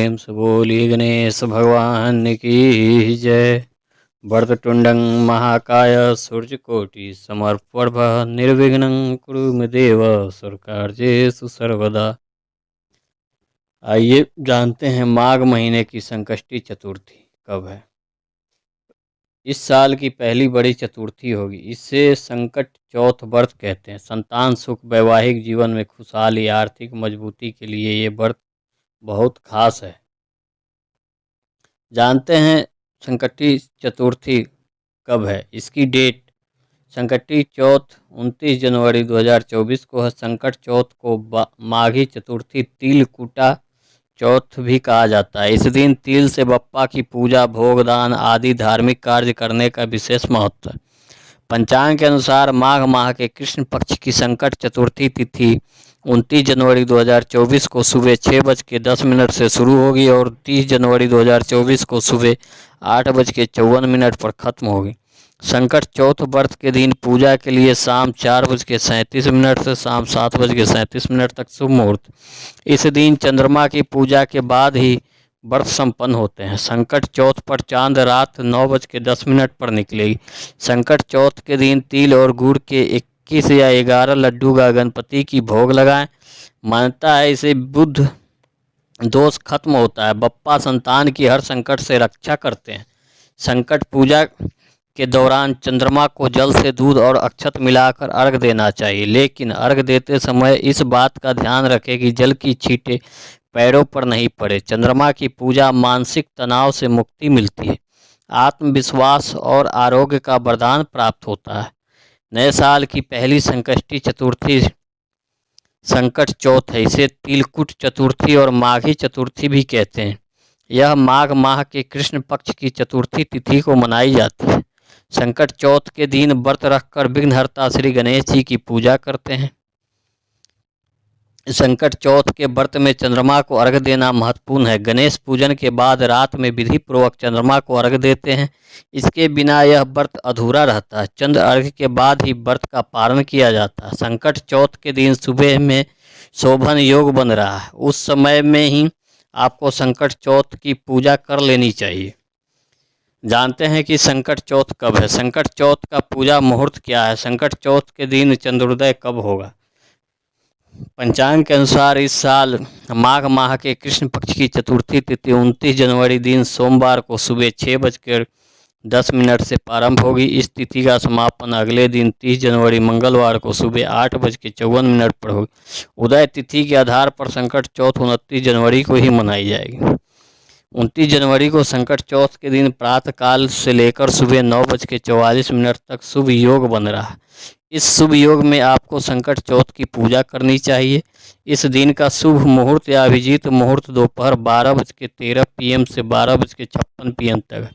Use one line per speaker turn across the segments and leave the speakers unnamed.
प्रेम से बोलिए गणेश भगवान की जय। वक्रतुंडं महाकाय सूर्यकोटि समप्रभ निर्विघ्नं कुरु मे देव सर्वकार्येषु सर्वदा। आइए जानते हैं माघ महीने की संकष्टी चतुर्थी कब है। इस साल की पहली बड़ी चतुर्थी होगी। इसे संकट चौथ व्रत कहते हैं। संतान सुख, वैवाहिक जीवन में खुशहाली, आर्थिक मजबूती के लिए ये व्रत बहुत खास है। जानते हैं संकटी चतुर्थी कब है। इसकी डेट संकटी चौथ 29 जनवरी 2024 को है। संकट चौथ को माघी चतुर्थी, तिलकुटा चौथ भी कहा जाता है। इस दिन तिल से बप्पा की पूजा, भोगदान आदि धार्मिक कार्य करने का विशेष महत्व है। पंचांग के अनुसार माघ माह के कृष्ण पक्ष की संकट चतुर्थी तिथि 29 जनवरी 2024 को सुबह 6:10 से शुरू होगी और 30 जनवरी 2024 को सुबह 8:54 पर खत्म होगी। संकट चौथ व्रत के दिन पूजा के लिए शाम 4:37 से शाम 7:37 तक शुभ मुहूर्त। इस दिन चंद्रमा की पूजा के बाद ही व्रत संपन्न होते हैं। संकट चौथ पर चांद रात 9:10 पर निकलेगी। संकट चौथ के दिन तिल और गुड़ के 21 या 11 लड्डू का गणपति की भोग लगाएं। मान्यता है इसे बुध दोष खत्म होता है। बप्पा संतान की हर संकट से रक्षा करते हैं। संकट पूजा के दौरान चंद्रमा को जल से दूध और अक्षत मिलाकर अर्घ देना चाहिए, लेकिन अर्घ देते समय इस बात का ध्यान रखें कि जल की छींटें पैरों पर नहीं पड़े। चंद्रमा की पूजा मानसिक तनाव से मुक्ति मिलती है, आत्मविश्वास और आरोग्य का वरदान प्राप्त होता है। नए साल की पहली संकष्टी चतुर्थी संकट चौथ है। इसे तिलकुट चतुर्थी और माघी चतुर्थी भी कहते हैं। यह माघ माह के कृष्ण पक्ष की चतुर्थी तिथि को मनाई जाती है। संकट चौथ के दिन व्रत रखकर विघ्नहर्ता श्री गणेश जी की पूजा करते हैं। संकट चौथ के व्रत में चंद्रमा को अर्घ देना महत्वपूर्ण है। गणेश पूजन के बाद रात में विधि पूर्वक चंद्रमा को अर्घ देते हैं। इसके बिना यह व्रत अधूरा रहता है। चंद्र अर्घ के बाद ही व्रत का पारण किया जाता है। संकट चौथ के दिन सुबह में शोभन योग बन रहा है। उस समय में ही आपको संकट चौथ की पूजा कर लेनी चाहिए। जानते हैं कि संकट चौथ कब है। संकट चौथ का पूजा मुहूर्त क्या है। संकट चौथ के दिन चंद्रोदय कब होगा। पंचांग के अनुसार इस साल माघ माह के कृष्ण पक्ष की चतुर्थी तिथि 29 जनवरी दिन सोमवार को सुबह 6:10 से प्रारंभ होगी। इस तिथि का समापन अगले दिन 30 जनवरी मंगलवार को सुबह 8:54 पर होगी। उदय तिथि के आधार पर संकट चौथ 29 जनवरी को ही मनाई जाएगी। 29 जनवरी को संकट चौथ के दिन प्रातःकाल से लेकर सुबह 9:44 तक शुभ योग बन रहा है। इस शुभ योग में आपको संकट चौथ की पूजा करनी चाहिए। इस दिन का शुभ मुहूर्त या अभिजीत मुहूर्त दोपहर 12:13 PM से 12:56 PM तक है।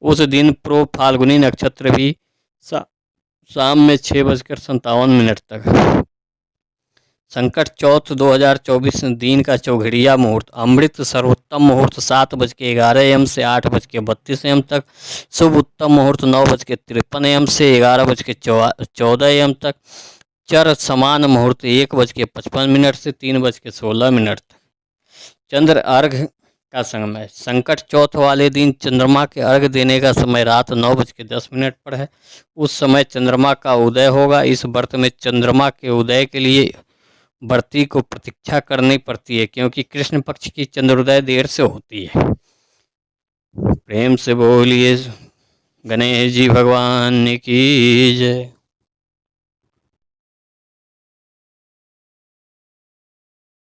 उस दिन प्रो फाल्गुनी नक्षत्र भी शाम में 6:57 तक है। संकट चौथ 2024 दिन का चौघड़िया मुहूर्त अमृत सर्वोत्तम मुहूर्त 7:11 AM से 8:32 AM तक। शुभ उत्तम मुहूर्त 9:53 AM से 11:14 AM तक। चर समान मुहूर्त 1:55 से 3:16 तक। चंद्र अर्घ का समय संकट चौथ वाले दिन चंद्रमा के अर्घ देने का समय रात 9:10 पर है। उस समय चंद्रमा का उदय होगा। इस व्रत में चंद्रमा के उदय के लिए व्रती को प्रतीक्षा करनी पड़ती है, क्योंकि कृष्ण पक्ष की चंद्रोदय देर से होती है। प्रेम से बोलिए गणेश जी भगवान की जय।